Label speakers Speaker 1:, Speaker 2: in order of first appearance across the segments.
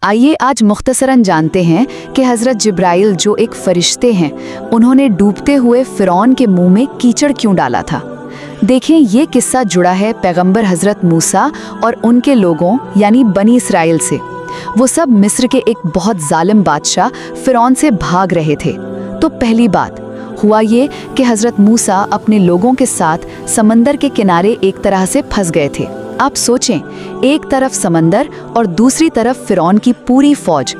Speaker 1: آئیے آج مختصراً جانتے ہیں کہ حضرت جبرائیل جو ایک فرشتے ہیں انہوں نے ڈوبتے ہوئے فرعون کے منہ میں کیچڑ کیوں ڈالا تھا۔ دیکھیں یہ قصہ جڑا ہے پیغمبر حضرت موسیٰ اور ان کے لوگوں یعنی بنی اسرائیل سے۔ وہ سب مصر کے ایک بہت ظالم بادشاہ فرعون سے بھاگ رہے تھے۔ تو پہلی بات ہوا یہ کہ حضرت موسیٰ اپنے لوگوں کے ساتھ سمندر کے کنارے ایک طرح سے پھنس گئے تھے۔ آپ سوچیں، ایک طرف سمندر اور دوسری طرف فرعون کی پوری فوج۔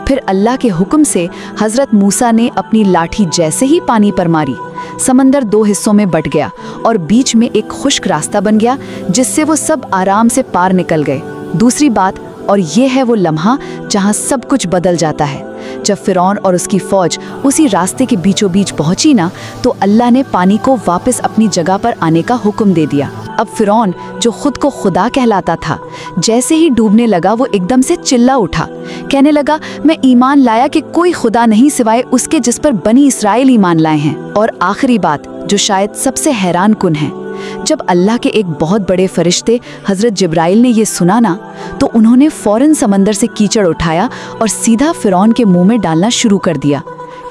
Speaker 1: پھر اللہ کے حکم سے حضرت موسیٰ نے اپنی لاٹھی جیسے ہی پانی پر ماری، سمندر دو حصوں میں بٹ گیا اور بیچ میں ایک خشک راستہ بن گیا جس سے وہ سب آرام سے پار نکل گئے۔ دوسری بات، اور یہ ہے وہ لمحہ جہاں سب کچھ بدل جاتا ہے، جب فرعون اور اس کی فوج اسی راستے کے بیچوں بیچ پہنچی نا، تو اللہ نے پانی کو واپس اپنی جگہ پر آنے کا حکم دے دیا۔ اب فرعون جو خود کو خدا کہلاتا تھا، جیسے ہی ڈوبنے لگا وہ ایک دم سے چلا اٹھا، کہنے لگا میں ایمان لایا کہ کوئی خدا نہیں سوائے اس کے جس پر بنی اسرائیل ایمان لائے ہیں۔ اور آخری بات جو شاید سب سے حیران کن ہے، جب اللہ کے ایک بہت بڑے فرشتے حضرت جبرائیل نے یہ سنا نا، تو انہوں نے فوراً سمندر سے کیچڑ اٹھایا اور سیدھا فرعون کے منہ میں ڈالنا شروع کر دیا۔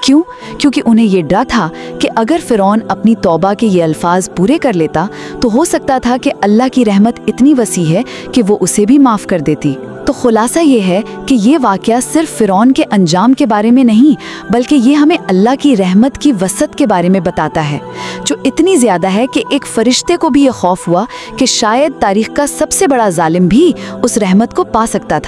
Speaker 1: کیوں؟ کیونکہ انہیں یہ ڈر تھا کہ اگر فرعون اپنی توبہ کے یہ الفاظ پورے کر لیتا تو ہو سکتا تھا کہ اللہ کی رحمت اتنی وسیع ہے کہ وہ اسے بھی معاف کر دیتی۔ تو خلاصہ یہ ہے کہ یہ واقعہ صرف فرعون کے انجام کے بارے میں نہیں، بلکہ یہ ہمیں اللہ کی رحمت کی وسعت کے بارے میں بتاتا ہے، جو اتنی زیادہ ہے کہ ایک فرشتے کو بھی یہ خوف ہوا کہ شاید تاریخ کا سب سے بڑا ظالم بھی اس رحمت کو پا سکتا تھا۔